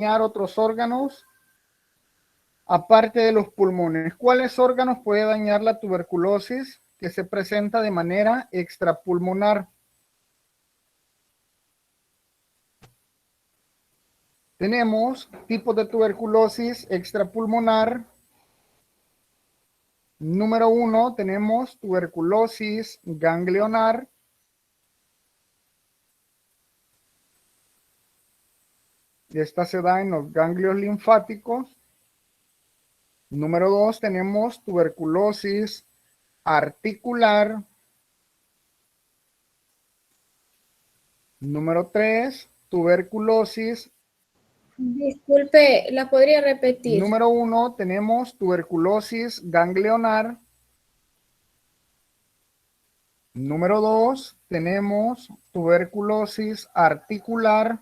dañar otros órganos aparte de los pulmones. ¿Cuáles órganos puede dañar la tuberculosis que se presenta de manera extrapulmonar? Tenemos tipos de tuberculosis extrapulmonar. Número 1, tenemos tuberculosis ganglionar. Esta se da en los ganglios linfáticos. Número 2, tenemos tuberculosis articular. Número 3, tuberculosis. Disculpe, ¿la podría repetir? Número 1, tenemos tuberculosis ganglionar. Número 2, tenemos tuberculosis articular.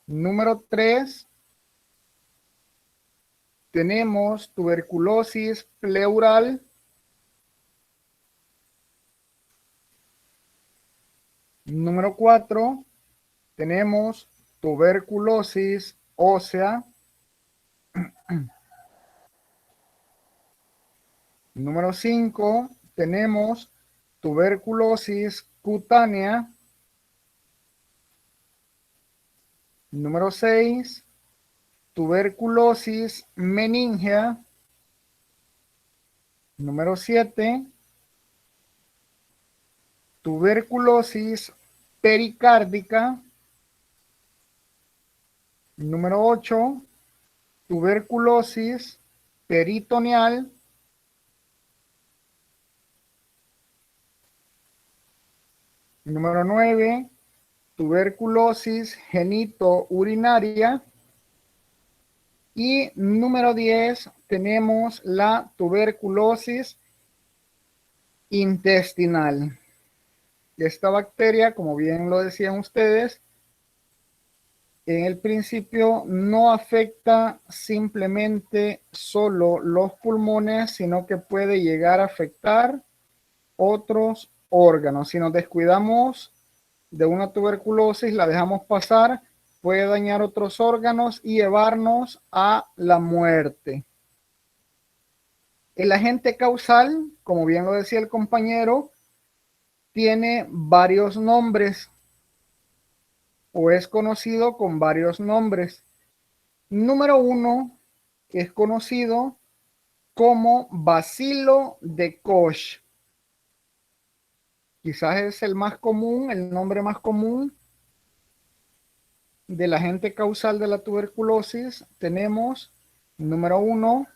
Número 3, tenemos tuberculosis pleural. Número 4, tenemos tuberculosis ósea. Número 5, tenemos tuberculosis cutánea. Número 6, tuberculosis meningea. Número 7, tuberculosis pericárdica. Número 8, tuberculosis peritoneal. Número 9, tuberculosis genitourinaria. Y número 10, tenemos la tuberculosis intestinal. Esta bacteria, como bien lo decían ustedes, en el principio no afecta simplemente solo los pulmones, sino que puede llegar a afectar otros órganos. Si nos descuidamos de una tuberculosis, la dejamos pasar, puede dañar otros órganos y llevarnos a la muerte. El agente causal, como bien lo decía el compañero, tiene varios nombres o es conocido con varios nombres. Número 1 es conocido como bacilo de Koch. Quizás es el más común, el nombre más común del agente causal de la tuberculosis. Tenemos número 1,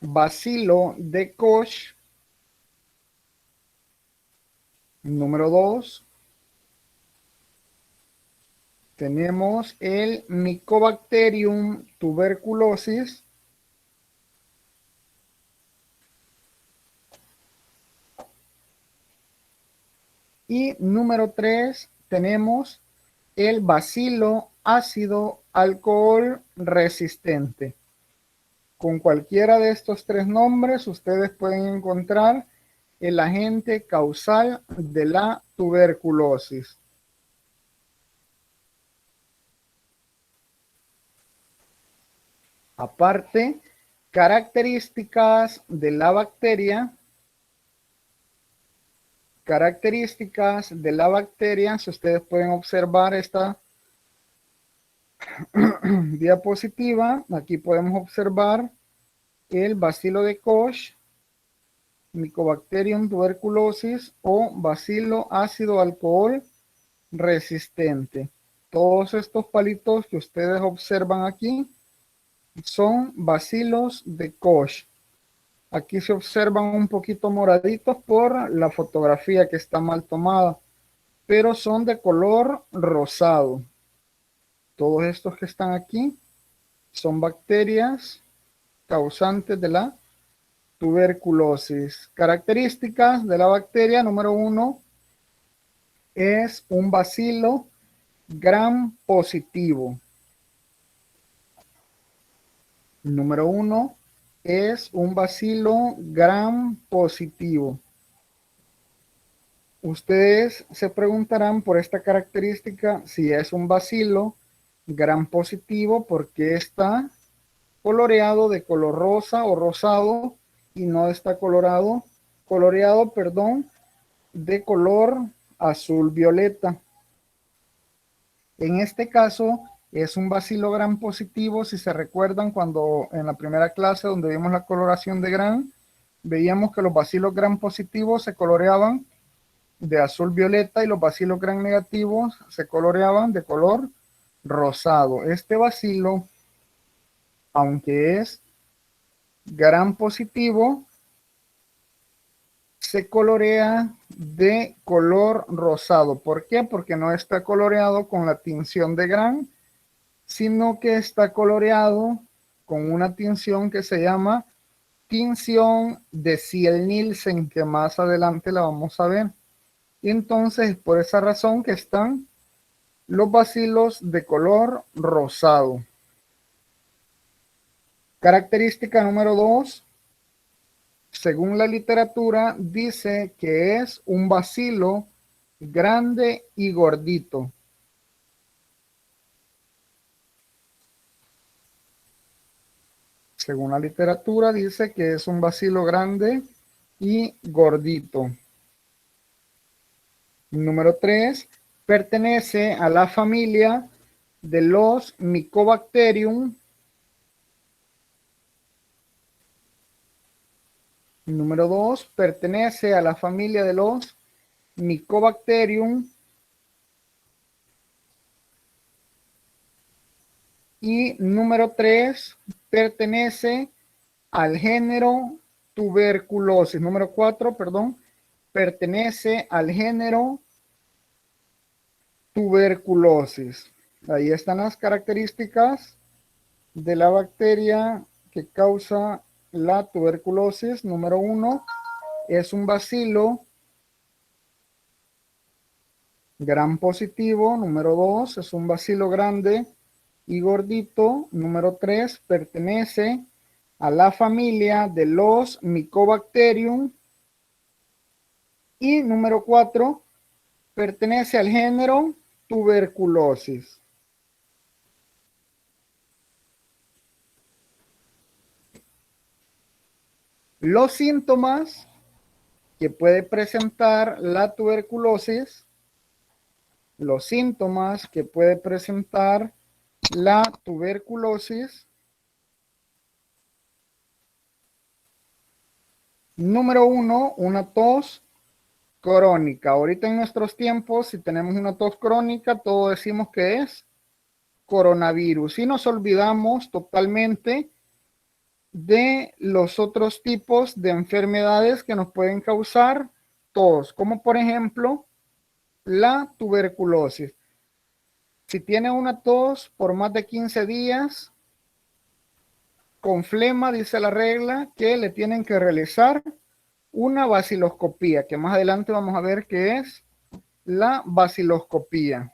bacilo de Koch. Número 2, tenemos el Mycobacterium tuberculosis. Y número 3, tenemos el bacilo ácido alcohol resistente. Con cualquiera de estos 3 nombres, ustedes pueden encontrar el agente causal de la tuberculosis. Aparte, características de la bacteria. Si ustedes pueden observar esta diapositiva, aquí podemos observar el bacilo de Koch, Mycobacterium tuberculosis o bacilo ácido alcohol resistente. Todos estos palitos que ustedes observan aquí son bacilos de Koch. Aquí se observan un poquito moraditos por la fotografía que está mal tomada, pero son de color rosado. Todos estos que están aquí son bacterias causantes de la tuberculosis. Características de la bacteria. Número 1 es un bacilo gram positivo. Número 1 es un bacilo gram positivo. Ustedes se preguntarán por esta característica si es un bacilo gram positivo porque está coloreado de color rosa o rosado y no está coloreado, perdón, de color azul violeta. En este caso es un bacilo gram positivo. Si se recuerdan, cuando en la primera clase donde vimos la coloración de gram, veíamos que los bacilos gram positivos se coloreaban de azul violeta y los bacilos gram negativos se coloreaban de color rosado. Este bacilo, aunque es gram positivo, se colorea de color rosado. ¿Por qué? Porque no está coloreado con la tinción de gram, sino que está coloreado con una tinción que se llama tinción de Ziel-Nielsen, que más adelante la vamos a ver. Y entonces, por esa razón que están los bacilos de color rosado. Característica número 2. Según la literatura, dice que es un bacilo grande y gordito. Según la literatura, dice que es un bacilo grande y gordito. Número 3. Pertenece a la familia de los Mycobacterium. Número 2. Pertenece a la familia de los Mycobacterium. Y número 3. Pertenece al género tuberculosis. Número 4, perdón. Pertenece al género tuberculosis. Ahí están las características de la bacteria que causa la tuberculosis. Número 1, es un bacilo gram positivo. Número 2, es un bacilo grande y gordito. Número 3, pertenece a la familia de los Mycobacterium. Y número 4, pertenece al género tuberculosis. Los síntomas que puede presentar la tuberculosis, número 1, una tos crónica. Ahorita en nuestros tiempos, si tenemos una tos crónica, todos decimos que es coronavirus y nos olvidamos totalmente de los otros tipos de enfermedades que nos pueden causar tos, como por ejemplo la tuberculosis. Si tiene una tos por más de 15 días con flema, dice la regla que le tienen que realizar una baciloscopía, que más adelante vamos a ver qué es la baciloscopía.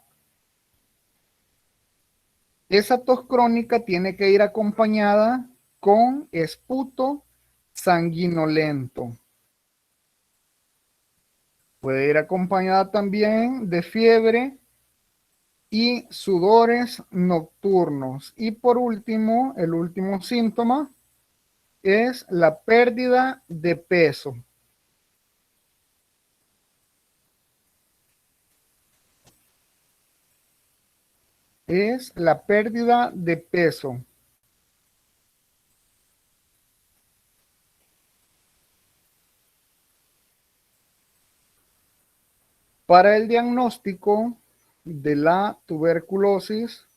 Esa tos crónica tiene que ir acompañada con esputo sanguinolento. Puede ir acompañada también de fiebre y sudores nocturnos. Y por último, el último síntoma es la pérdida de peso. Es la pérdida de peso. Para el diagnóstico de la tuberculosis,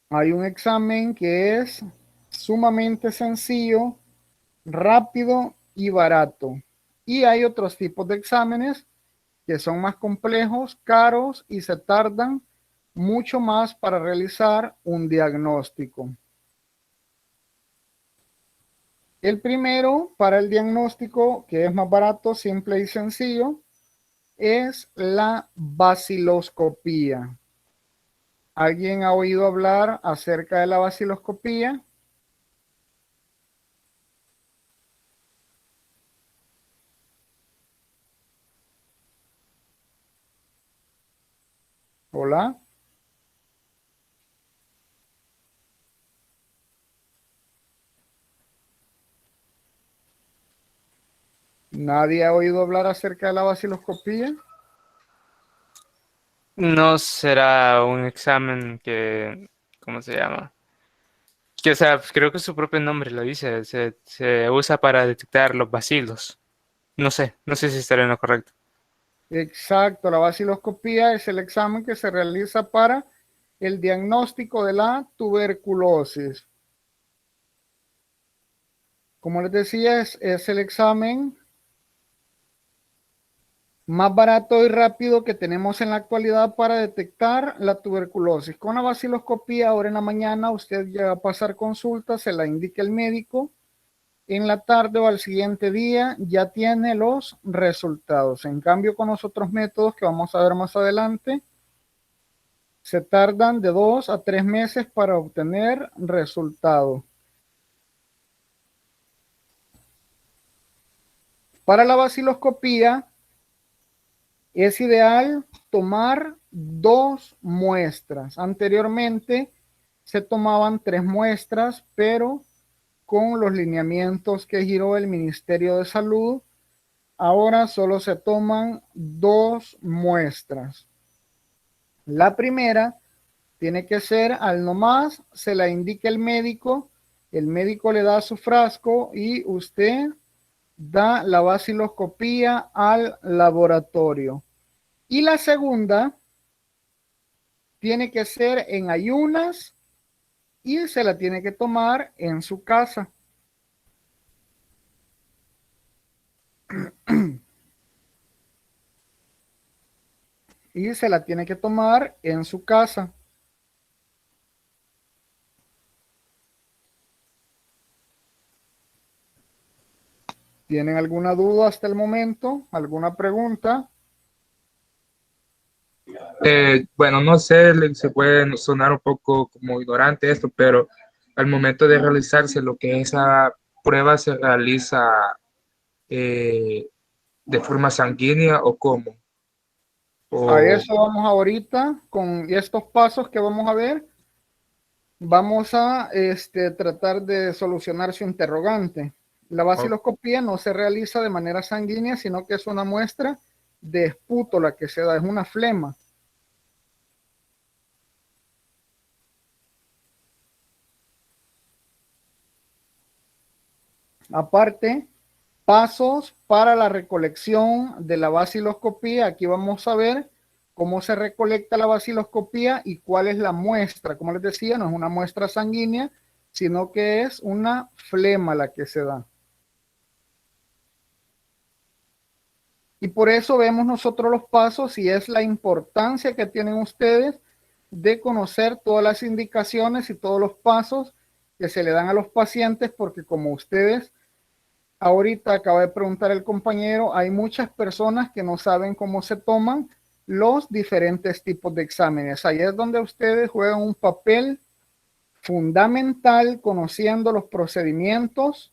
hay un examen que es sumamente sencillo, rápido y barato. Y hay otros tipos de exámenes que son más complejos, caros y se tardan mucho más para realizar un diagnóstico. El primero, para el diagnóstico, que es más barato, simple y sencillo, es la baciloscopía. ¿Alguien ha oído hablar acerca de la baciloscopía? Hola. ¿Nadie ha oído hablar acerca de la vaciloscopía? No será un examen que, ¿cómo se llama? Que, o sea, creo que su propio nombre lo dice, se usa para detectar los bacilos. No sé si estaré en lo correcto. Exacto, la vaciloscopía es el examen que se realiza para el diagnóstico de la tuberculosis. Como les decía, es el examen más barato y rápido que tenemos en la actualidad para detectar la tuberculosis. Con la vaciloscopía, ahora en la mañana, usted ya va a pasar consulta, se la indica el médico. En la tarde o al siguiente día ya tiene los resultados. En cambio, con los otros métodos que vamos a ver más adelante, se tardan de 2 a 3 meses para obtener resultados. Para la vaciloscopía es ideal tomar 2 muestras. Anteriormente se tomaban 3 muestras, pero con los lineamientos que giró el Ministerio de Salud, ahora solo se toman 2 muestras. La primera tiene que ser al nomás, se la indica el médico le da su frasco y usted da la vaciloscopía al laboratorio. Y la segunda tiene que ser en ayunas y se la tiene que tomar en su casa. Y se la tiene que tomar en su casa. ¿Tienen alguna duda hasta el momento? ¿Alguna pregunta? Bueno, no sé, se puede sonar un poco como ignorante esto, pero al momento de realizarse lo que es esa prueba se realiza eh, de forma sanguínea o cómo. A O, eso vamos ahorita con estos pasos que vamos a ver. Vamos a tratar de solucionar su interrogante. La vaciloscopía no se realiza de manera sanguínea, sino que es una muestra de esputo la que se da, es una flema. Aparte, pasos para la recolección de la vaciloscopía. Aquí vamos a ver cómo se recolecta la vaciloscopía y cuál es la muestra. Como les decía, no es una muestra sanguínea, sino que es una flema la que se da. Y por eso vemos nosotros los pasos y es la importancia que tienen ustedes de conocer todas las indicaciones y todos los pasos que se le dan a los pacientes, porque como ustedes ahorita acaba de preguntar el compañero, hay muchas personas que no saben cómo se toman los diferentes tipos de exámenes. Ahí es donde ustedes juegan un papel fundamental conociendo los procedimientos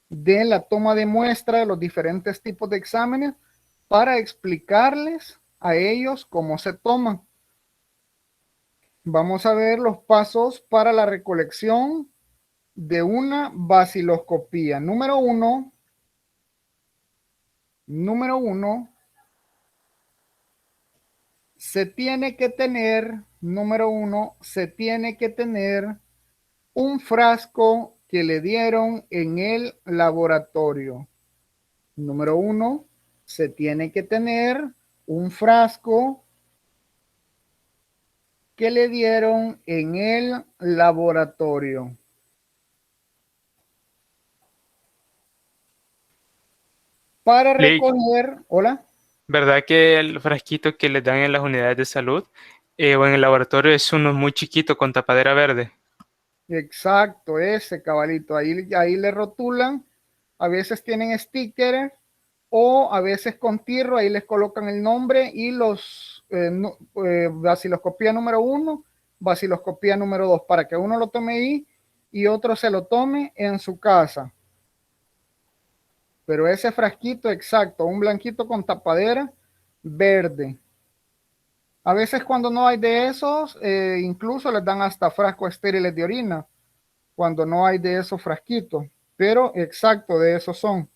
de la toma de muestra de los diferentes tipos de exámenes para explicarles a ellos cómo se toman. Vamos a ver los pasos para la recolección de una vaciloscopía. Número uno, se tiene que tener un frasco que le dieron en el laboratorio. Número uno, se tiene que tener un frasco que le dieron en el laboratorio. Para recoger, hola. ¿Verdad que el frasquito que les dan en las unidades de salud o en el laboratorio es uno muy chiquito con tapadera verde? Exacto, ese cabalito. Ahí le rotulan. A veces tienen stickers o a veces con tirro. Ahí les colocan el nombre y los vaciloscopía número 1, vaciloscopía número 2, para que uno lo tome ahí y otro se lo tome en su casa. Pero ese frasquito, exacto, un blanquito con tapadera verde. A veces cuando no hay de esos, incluso les dan hasta frascos estériles de orina, cuando no hay de esos frasquitos. Pero exacto, de esos son.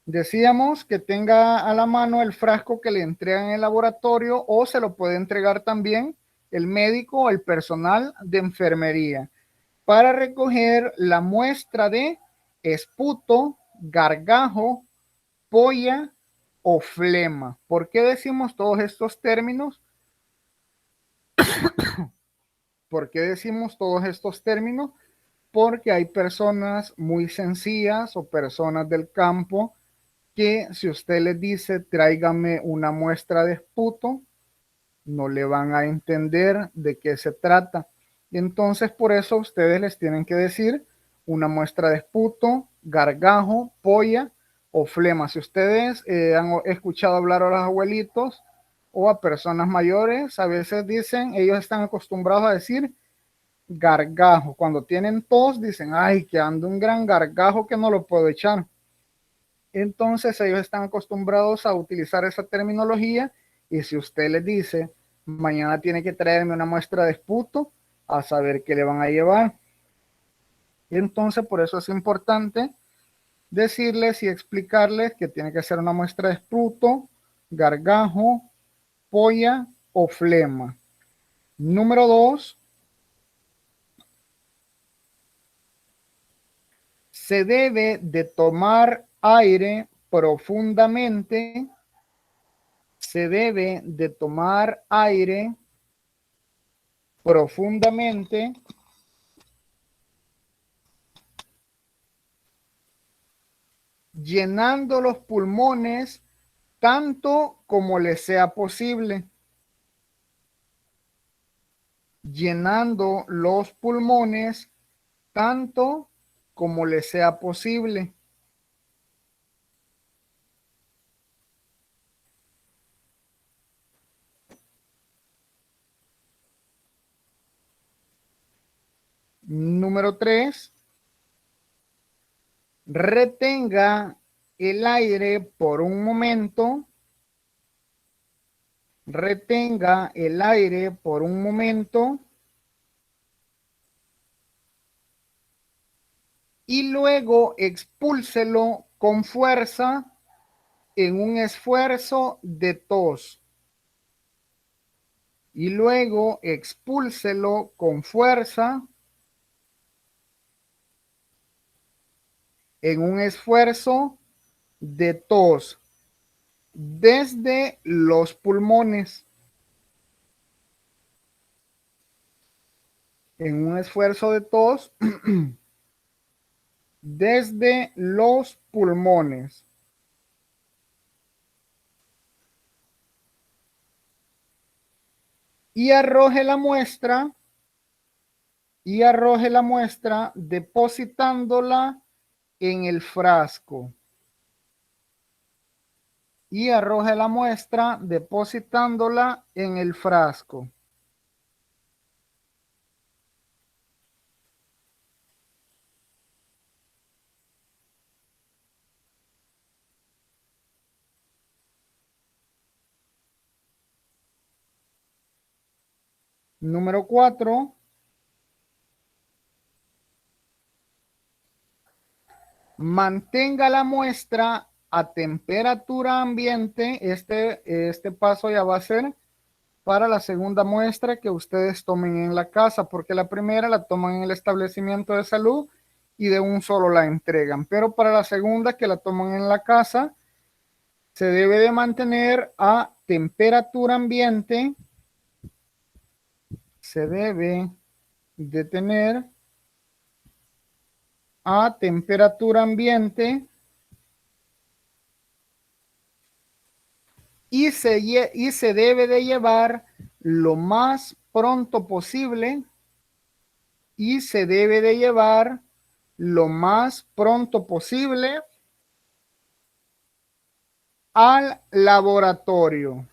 Decíamos que tenga a la mano el frasco que le entregan en el laboratorio o se lo puede entregar también el médico o el personal de enfermería para recoger la muestra de esputo, gargajo, polla o flema. ¿Por qué decimos todos estos términos? ¿Por qué decimos todos estos términos? Porque hay personas muy sencillas o personas del campo que si usted les dice tráigame una muestra de esputo, no le van a entender de qué se trata. Y entonces por eso ustedes les tienen que decir una muestra de esputo, gargajo, polla o flema. Si ustedes han escuchado hablar a los abuelitos o a personas mayores, a veces dicen, ellos están acostumbrados a decir gargajo. Cuando tienen tos, dicen, ay, que ando un gran gargajo que no lo puedo echar. Entonces ellos están acostumbrados a utilizar esa terminología y si usted les dice, mañana tiene que traerme una muestra de esputo, a saber qué le van a llevar. Y entonces por eso es importante decirles y explicarles que tiene que ser una muestra de esputo, gargajo, polla o flema. Número 2, se debe de tomar aire profundamente. Se debe de tomar aire profundamente llenando los pulmones tanto como le sea posible. Llenando los pulmones tanto como le sea posible. Número 3, retenga el aire por un momento. Retenga el aire por un momento. Y luego expúlselo con fuerza en un esfuerzo de tos. Y luego expúlselo con fuerza en un esfuerzo de tos desde los pulmones. En un esfuerzo de tos desde los pulmones. Y arroje la muestra depositándola en el frasco. Y arroje la muestra depositándola en el frasco. Número 4. Mantenga la muestra a temperatura ambiente. Este paso ya va a ser para la segunda muestra que ustedes tomen en la casa, porque la primera la toman en el establecimiento de salud y de un solo la entregan. Pero para la segunda que la toman en la casa, se debe de mantener a temperatura ambiente. Se debe de tener a temperatura ambiente y se debe de llevar lo más pronto posible y se debe de llevar lo más pronto posible al laboratorio.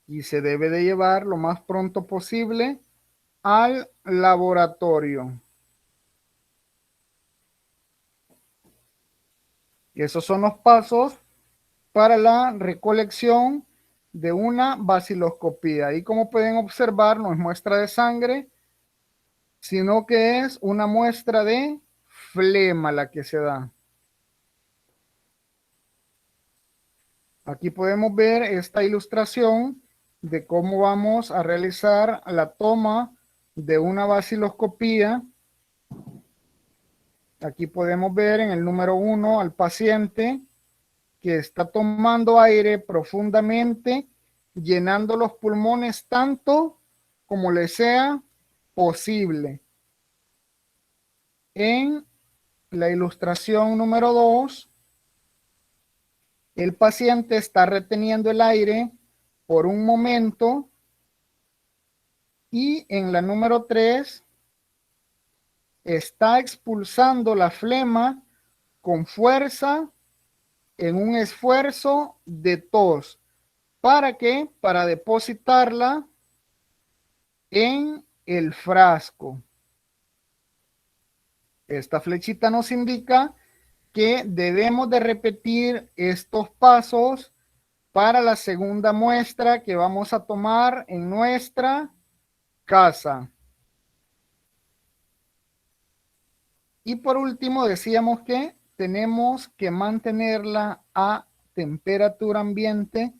Y se debe de llevar lo más pronto posible al laboratorio. Y esos son los pasos para la recolección de una baciloscopía. Y como pueden observar, no es muestra de sangre, sino que es una muestra de flema la que se da. Aquí podemos ver esta ilustración de cómo vamos a realizar la toma de una vaciloscopía. Aquí podemos ver en el número 1 al paciente que está tomando aire profundamente, llenando los pulmones tanto como le sea posible. En la ilustración número 2, el paciente está reteniendo el aire por un momento, y en la número 3 está expulsando la flema con fuerza en un esfuerzo de tos. ¿Para qué? Para depositarla en el frasco. Esta flechita nos indica que debemos de repetir estos pasos para la segunda muestra que vamos a tomar en nuestra casa. Y por último decíamos que tenemos que mantenerla a temperatura ambiente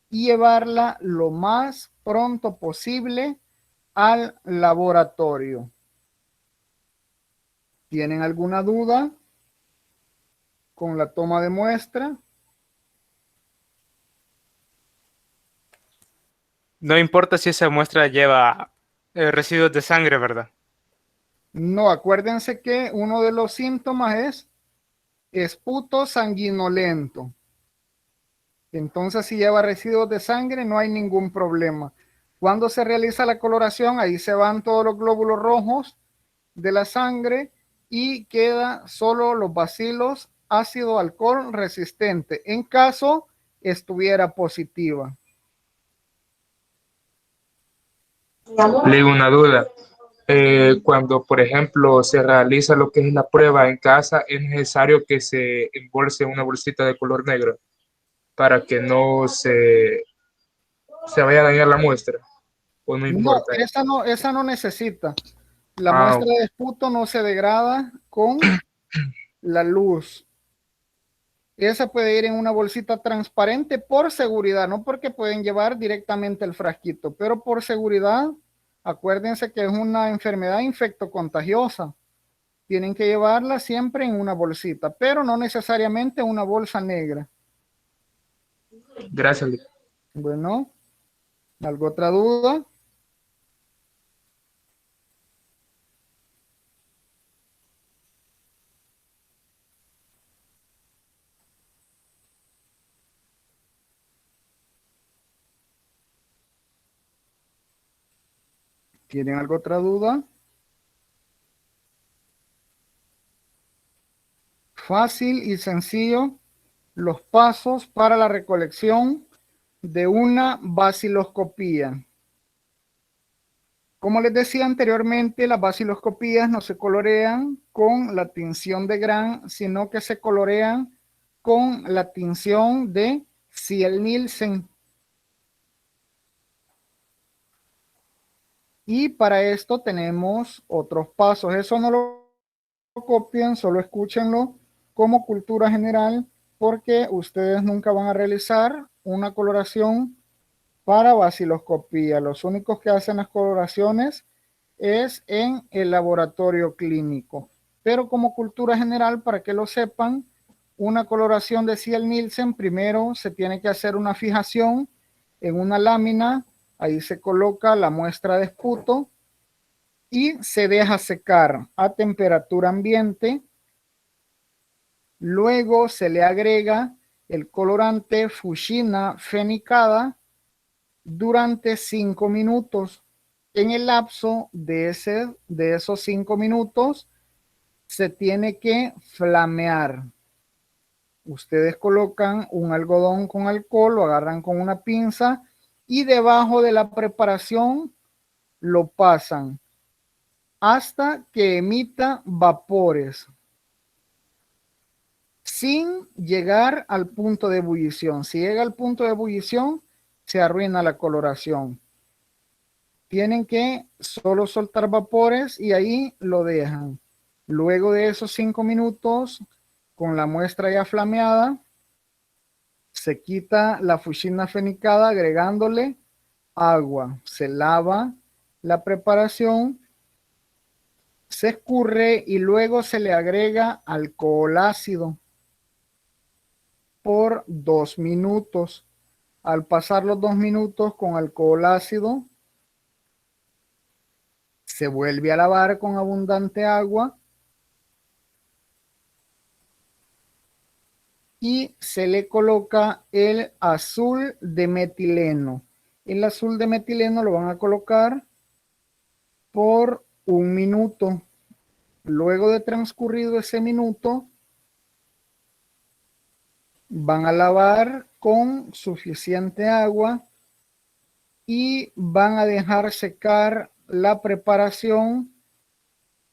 y llevarla lo más pronto posible al laboratorio. ¿Tienen alguna duda con la toma de muestra? No importa si esa muestra lleva residuos de sangre, ¿verdad? No, acuérdense que uno de los síntomas es esputo sanguinolento. Entonces, si lleva residuos de sangre, no hay ningún problema. Cuando se realiza la coloración, ahí se van todos los glóbulos rojos de la sangre y queda solo los bacilos ácido alcohol resistente, en caso estuviera positiva. Le digo una duda. Cuando, por ejemplo, se realiza lo que es la prueba en casa, es necesario que se embolse una bolsita de color negro para que no se vaya a dañar la muestra, o no No, importa. esa no necesita. La Ah, muestra de esputo no se degrada con la luz. Esa puede ir en una bolsita transparente por seguridad, no porque pueden llevar directamente el frasquito, pero por seguridad, acuérdense que es una enfermedad infectocontagiosa. Tienen que llevarla siempre en una bolsita, pero no necesariamente una bolsa negra. gracias. Bueno, ¿alguna otra duda? ¿Tienen alguna otra duda? Fácil y sencillo los pasos para la recolección de una vaciloscopía. Como les decía anteriormente, las vaciloscopías no se colorean con la tinción de Gran, sino que se colorean con la tinción de Ziel-Nielsen. Y para esto tenemos otros pasos. Eso no lo copien, solo escúchenlo como cultura general, porque ustedes nunca van a realizar una coloración para vaciloscopía. Los únicos que hacen las coloraciones es en el laboratorio clínico. Pero como cultura general, para que lo sepan, una coloración de Ziel-Nielsen, primero se tiene que hacer una fijación en una lámina. Ahí se coloca la muestra de esputo y se deja secar a temperatura ambiente. Luego se le agrega el colorante fuchsina fenicada durante 5 minutos. En el lapso de esos 5 minutos se tiene que flamear. Ustedes colocan un algodón con alcohol, lo agarran con una pinza y debajo de la preparación lo pasan hasta que emita vapores, sin llegar al punto de ebullición. Si llega al punto de ebullición, se arruina la coloración. tienen que solo soltar vapores y ahí lo dejan. Luego de esos 5 minutos, con la muestra ya flameada, se quita la fuchina fenicada agregándole agua. Se lava la preparación, se escurre y luego se le agrega alcohol ácido por 2 minutos. Al pasar los 2 minutos con alcohol ácido, se vuelve a lavar con abundante agua y se le coloca el azul de metileno. El azul de metileno lo van a colocar por 1 minuto. Luego de transcurrido ese minuto, van a lavar con suficiente agua y van a dejar secar la preparación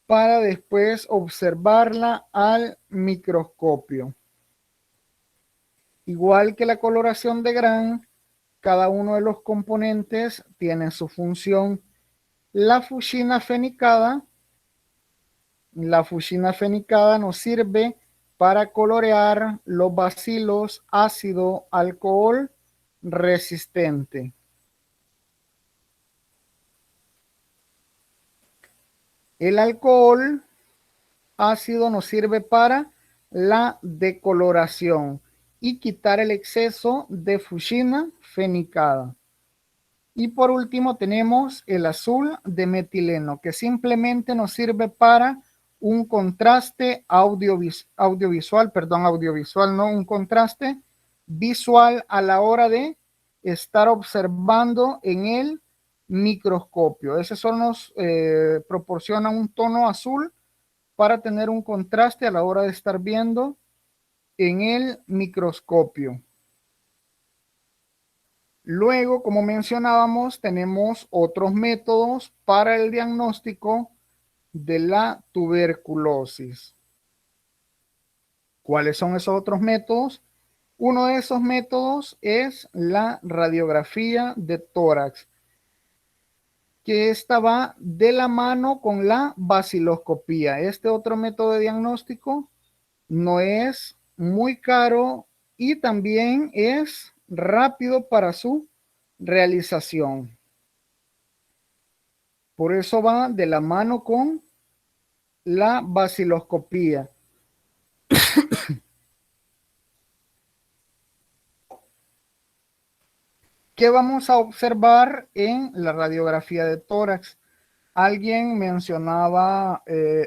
para después observarla al microscopio. Igual que la coloración de Gram, cada uno de los componentes tiene su función. La fuchina fenicada nos sirve para colorear los bacilos ácido alcohol resistente. El alcohol ácido nos sirve para la decoloración y quitar el exceso de fuchina fenicada. Y por último tenemos el azul de metileno, que simplemente nos sirve para un contraste un contraste visual a la hora de estar observando en el microscopio. Ese solo nos proporciona un tono azul para tener un contraste a la hora de estar viendo en el microscopio. Luego, como mencionábamos, tenemos otros métodos para el diagnóstico de la tuberculosis. ¿Cuáles son esos otros métodos? Uno de esos métodos es la radiografía de tórax, que esta va de la mano con la baciloscopía. Este otro método de diagnóstico no es muy caro y también es rápido para su realización. Por eso va de la mano con la baciloscopía. ¿Qué vamos a observar en la radiografía de tórax? Alguien mencionaba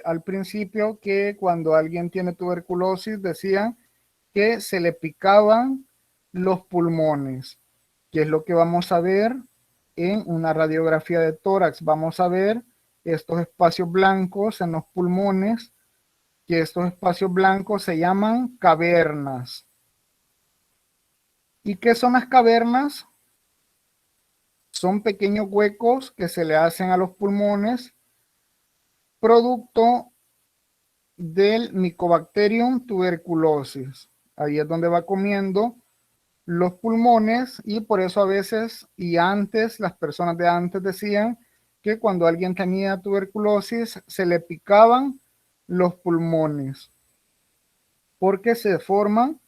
al principio que cuando alguien tiene tuberculosis decían que se le picaban los pulmones. ¿Qué es lo que vamos a ver en una radiografía de tórax? Vamos a ver estos espacios blancos en los pulmones, que estos espacios blancos se llaman cavernas. ¿Y qué son las cavernas? Son pequeños huecos que se le hacen a los pulmones producto del Mycobacterium tuberculosis. Ahí es donde va comiendo los pulmones y por eso a veces y antes, las personas de antes decían que cuando alguien tenía tuberculosis se le picaban los pulmones porque se forman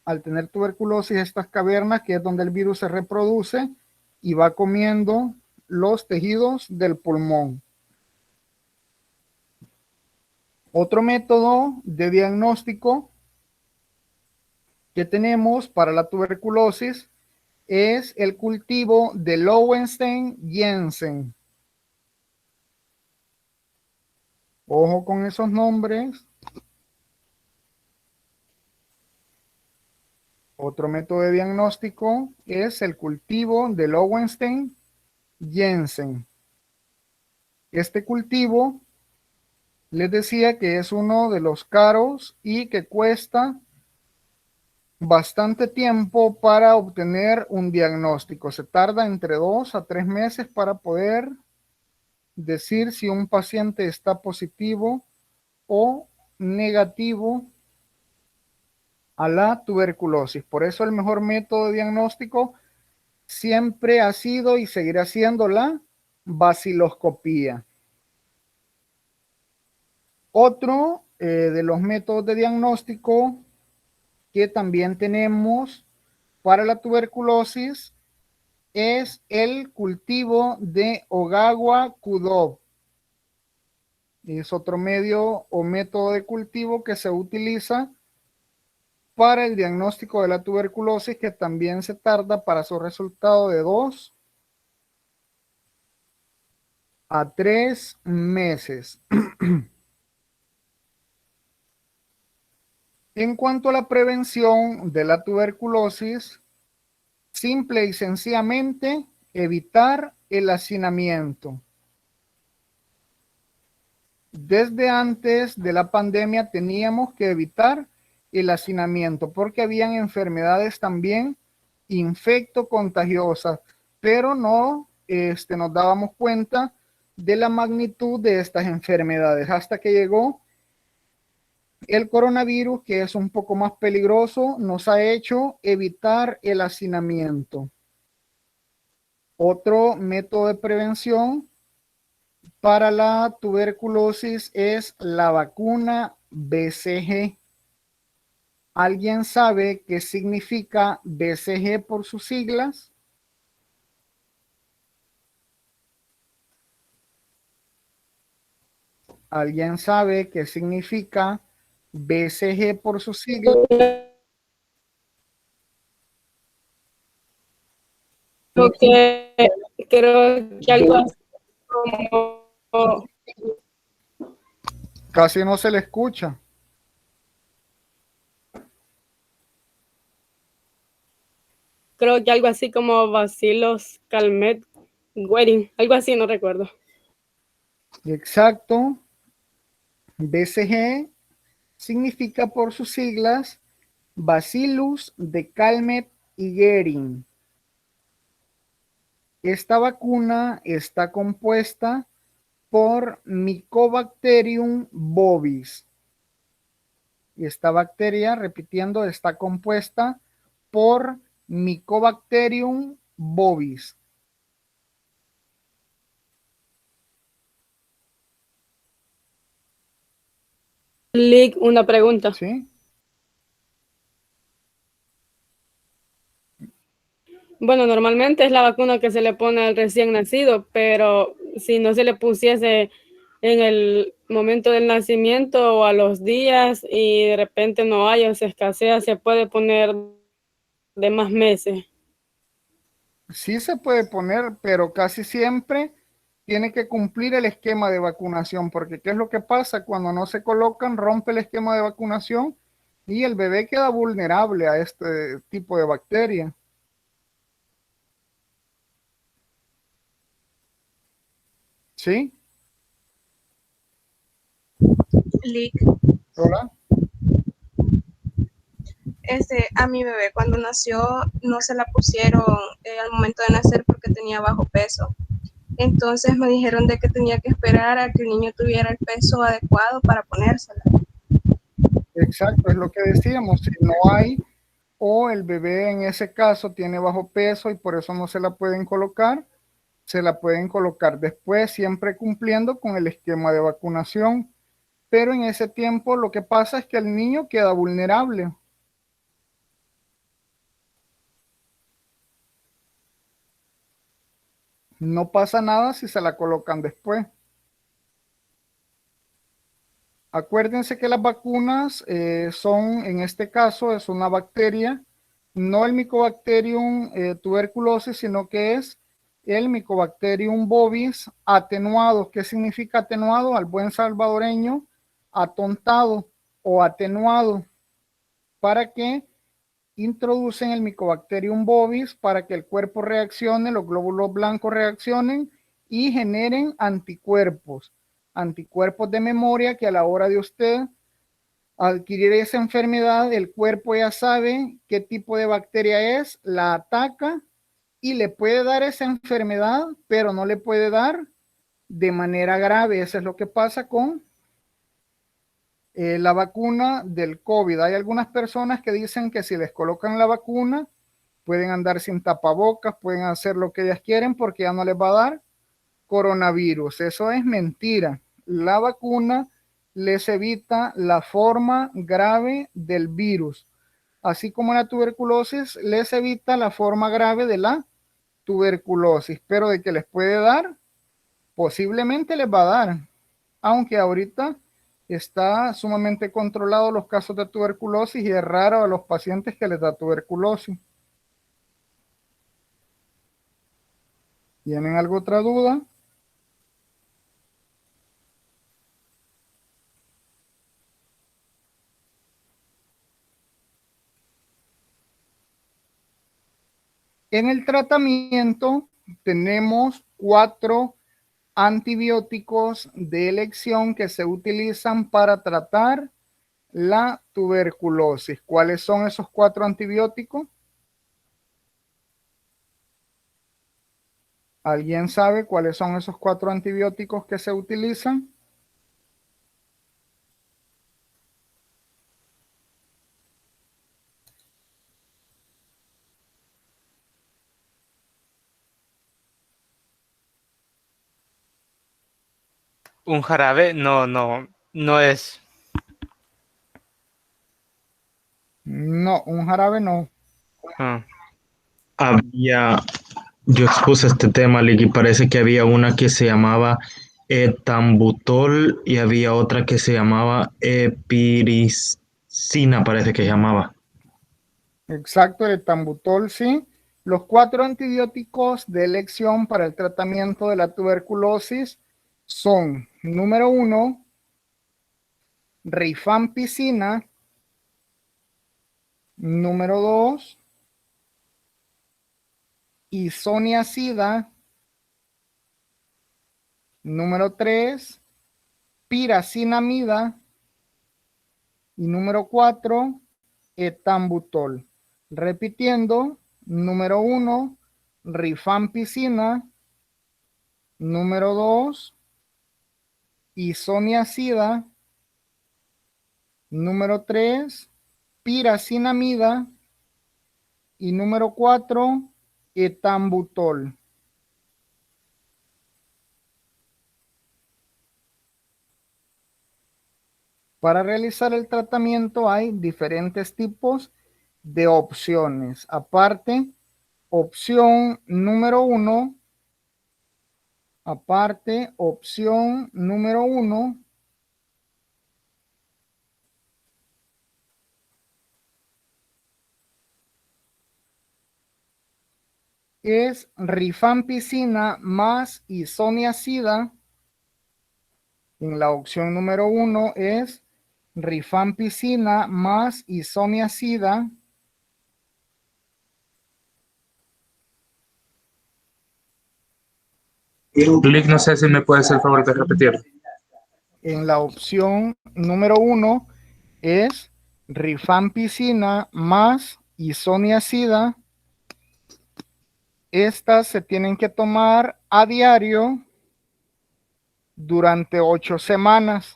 al tener tuberculosis estas cavernas, que es donde el virus se reproduce y va comiendo los tejidos del pulmón. Otro método de diagnóstico que tenemos para la tuberculosis es el cultivo de Lowenstein-Jensen. Ojo con esos nombres. Otro método de diagnóstico es el cultivo de Lowenstein-Jensen. Este cultivo les decía que es uno de los caros y que cuesta bastante tiempo para obtener un diagnóstico. Se tarda entre 2 a 3 meses para poder decir si un paciente está positivo o negativo a la tuberculosis. Por eso el mejor método de diagnóstico siempre ha sido y seguirá siendo la baciloscopía. Otro de los métodos de diagnóstico que también tenemos para la tuberculosis es el cultivo de Ogawa-Kudo. Es otro medio o método de cultivo que se utiliza para el diagnóstico de la tuberculosis, que también se tarda para su resultado de 2 a 3 meses. En cuanto a la prevención de la tuberculosis, simple y sencillamente evitar el hacinamiento. Desde antes de la pandemia teníamos que evitar el hacinamiento porque habían enfermedades también infectocontagiosas, pero no nos dábamos cuenta de la magnitud de estas enfermedades hasta que llegó el coronavirus, que es un poco más peligroso, nos ha hecho evitar el hacinamiento. Otro método de prevención para la tuberculosis es la vacuna BCG. ¿Alguien sabe qué significa BCG por sus siglas? ¿Alguien sabe qué significa BCG por sus siglas? Creo que algo así como, Casi no se le escucha. creo que algo así como Bacillus calmet Guerin, algo así, no recuerdo. Exacto. BCG significa por sus siglas Bacillus de Calmette-Guerin. Esta vacuna está compuesta por Mycobacterium bovis. Y esta bacteria, repitiendo, está compuesta por Mycobacterium bovis. Lick, una pregunta. ¿Sí? Bueno, normalmente es la vacuna que se le pone al recién nacido, pero si no se le pusiese en el momento del nacimiento o a los días y de repente no hay o se escasea, se puede poner de más meses. Sí se puede poner, pero casi siempre tiene que cumplir el esquema de vacunación, porque ¿qué es lo que pasa? Cuando no se colocan, rompe el esquema de vacunación y el bebé queda vulnerable a este tipo de bacteria. ¿Sí? Lick, ¿Hola? a mi bebé cuando nació no se la pusieron al momento de nacer porque tenía bajo peso. Entonces me dijeron de que tenía que esperar a que el niño tuviera el peso adecuado para ponérsela. Exacto, es lo que decíamos. Si no hay, o el bebé en ese caso tiene bajo peso y por eso no se la pueden colocar, se la pueden colocar después, siempre cumpliendo con el esquema de vacunación. Pero en ese tiempo lo que pasa es que el niño queda vulnerable. No pasa nada si se la colocan después. Acuérdense que las vacunas son, en este caso, es una bacteria, no el Mycobacterium tuberculosis, sino que es el Mycobacterium bovis atenuado. ¿Qué significa atenuado? Al buen salvadoreño, atontado o atenuado. ¿Para qué? Introducen el Mycobacterium bovis para que el cuerpo reaccione, los glóbulos blancos reaccionen y generen anticuerpos. Anticuerpos de memoria que a la hora de usted adquirir esa enfermedad, el cuerpo ya sabe qué tipo de bacteria es, la ataca y le puede dar esa enfermedad, pero no le puede dar de manera grave. Eso es lo que pasa con la vacuna del COVID. Hay algunas personas que dicen que si les colocan la vacuna, pueden andar sin tapabocas, pueden hacer lo que ellas quieren porque ya no les va a dar, coronavirus. Eso es mentira. La vacuna les evita la forma grave del virus, así como la tuberculosis les evita la forma grave de la tuberculosis, pero de que les puede dar, posiblemente les va a dar, aunque ahorita está sumamente controlado los casos de tuberculosis y es raro a los pacientes que les da tuberculosis. ¿Tienen alguna otra duda? En el tratamiento tenemos 4 antibióticos de elección que se utilizan para tratar la tuberculosis. ¿Cuáles son esos 4 antibióticos? ¿Alguien sabe cuáles son esos 4 antibióticos que se utilizan? Un jarabe, no es. No, un jarabe no. Ah, Yo expuse este tema, Lick, y parece que había una que se llamaba etambutol y había otra que se llamaba epiricina, parece que se llamaba. Exacto, el etambutol, sí. Los 4 antibióticos de elección para el tratamiento de la tuberculosis son, número 1, rifampicina, número 2, isoniazida, número 3, piracinamida y número 4, etambutol. Repitiendo, número 1, rifampicina, número 2, isoniazida, número 3, piracinamida y número 4, etambutol. Para realizar el tratamiento hay diferentes tipos de opciones. Aparte, opción número 1, es rifampicina más isoniazida. En la opción número 1 es rifampicina más isoniazida. Lick, no sé si me puedes hacer el favor de repetir. En la opción número 1 es rifampicina más isoniazida. Estas se tienen que tomar a diario durante 8 semanas.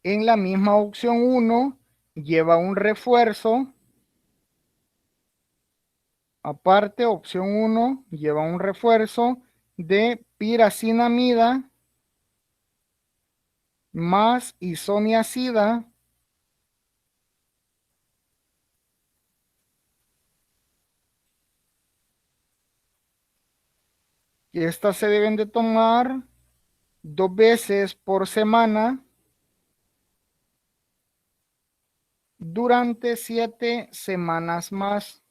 En la misma opción 1 lleva un refuerzo. Aparte, opción 1 lleva un refuerzo de piracinamida más isoniazida. Estas se deben de tomar 2 veces por semana durante 7 semanas más.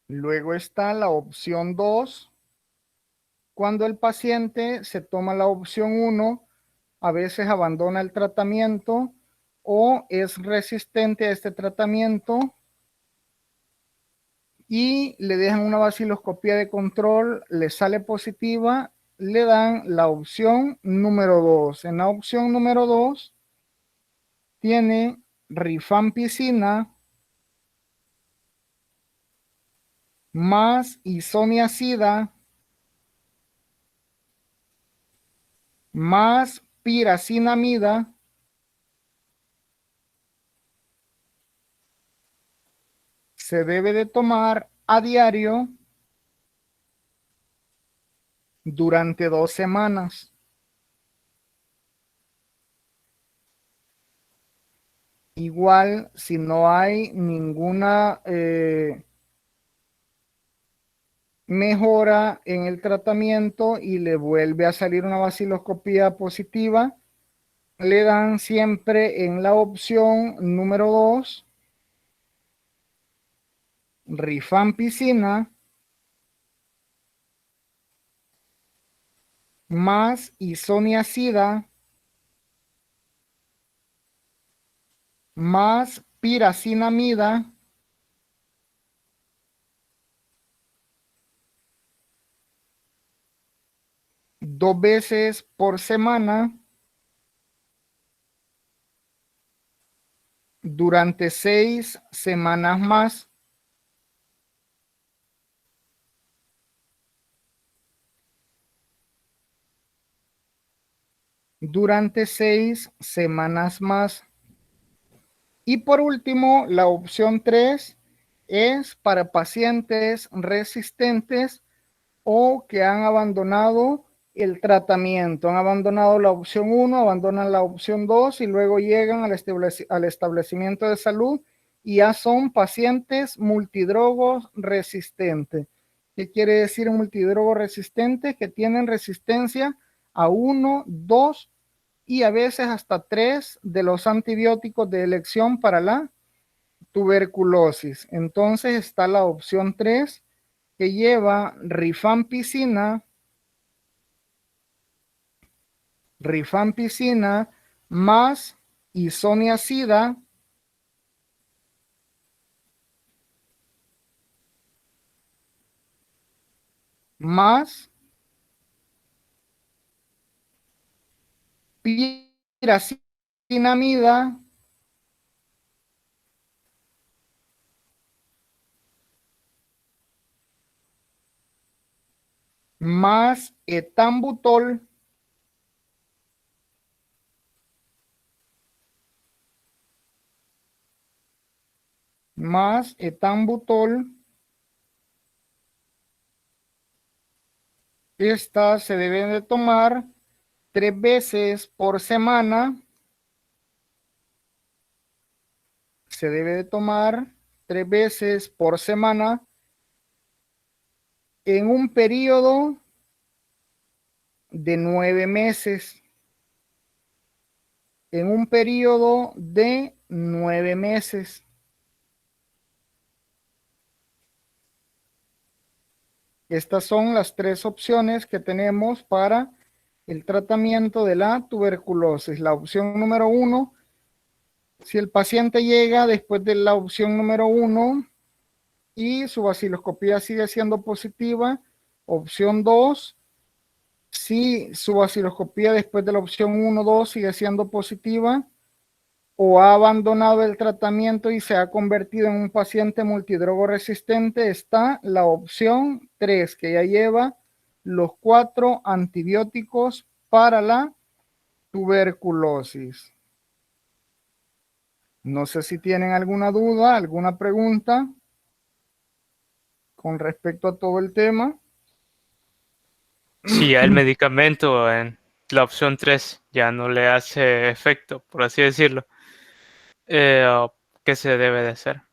Luego está la opción 2. Cuando el paciente se toma la opción 1, a veces abandona el tratamiento o es resistente a este tratamiento y le dejan una vaciloscopía de control, le sale positiva, le dan la opción número 2. En la opción número 2 tiene rifampicina más isoniazida más piracinamida se debe de tomar a diario durante 2 semanas. Igual, si no hay ninguna mejora en el tratamiento y le vuelve a salir una vaciloscopía positiva, le dan siempre en la opción número 2 rifampicina más isoniazida más piracinamida dos veces por semana durante 6 semanas más. Durante 6 semanas más. Y por último, la opción 3 es para pacientes resistentes o que han abandonado el tratamiento. Han abandonado la opción 1, abandonan la opción 2 y luego llegan al establecimiento de salud y ya son pacientes multidrogos resistentes. ¿Qué quiere decir multidrogo resistente? Que tienen resistencia a 1, 2 y a veces hasta 3 de los antibióticos de elección para la tuberculosis. Entonces está la opción 3 que lleva rifampicina más isoniazida más piracinamida más etambutol más etambutol. Estas se deben de tomar 3 veces por semana. Se debe de tomar 3 veces por semana en un periodo de 9 meses. En un periodo de 9 meses. Estas son las 3 opciones que tenemos para el tratamiento de la tuberculosis. La opción número 1, si el paciente llega después de la opción número 1 y su vaciloscopía sigue siendo positiva. Opción 2, si su vaciloscopía después de la opción 1, 2 sigue siendo positiva o ha abandonado el tratamiento y se ha convertido en un paciente multidrogo resistente, está la opción 3, que ya lleva los 4 antibióticos para la tuberculosis. No sé si tienen alguna duda, alguna pregunta con respecto a todo el tema. Si ya el medicamento en la opción 3 ya no le hace efecto, por así decirlo, ¿qué se debe de hacer?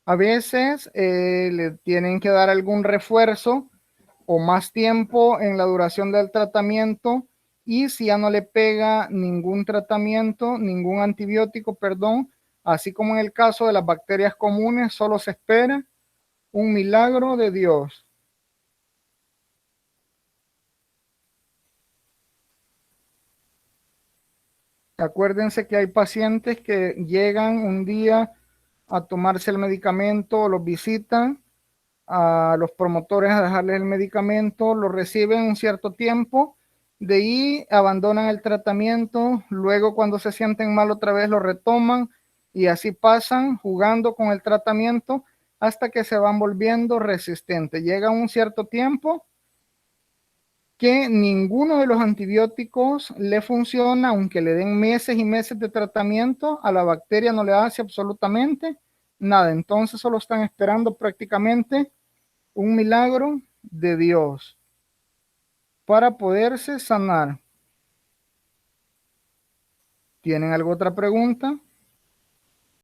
A veces le tienen que dar algún refuerzo o más tiempo en la duración del tratamiento, y si ya no le pega ningún tratamiento, ningún antibiótico, perdón, así como en el caso de las bacterias comunes, solo se espera un milagro de Dios. Acuérdense que hay pacientes que llegan un día a tomarse el medicamento, los visitan, a los promotores a dejarles el medicamento, lo reciben un cierto tiempo, de ahí abandonan el tratamiento, luego cuando se sienten mal otra vez lo retoman y así pasan jugando con el tratamiento hasta que se van volviendo resistentes. Llega un cierto tiempo que ninguno de los antibióticos le funciona, aunque le den meses y meses de tratamiento, a la bacteria no le hace absolutamente nada. Entonces solo están esperando prácticamente un milagro de Dios para poderse sanar. ¿Tienen alguna otra pregunta?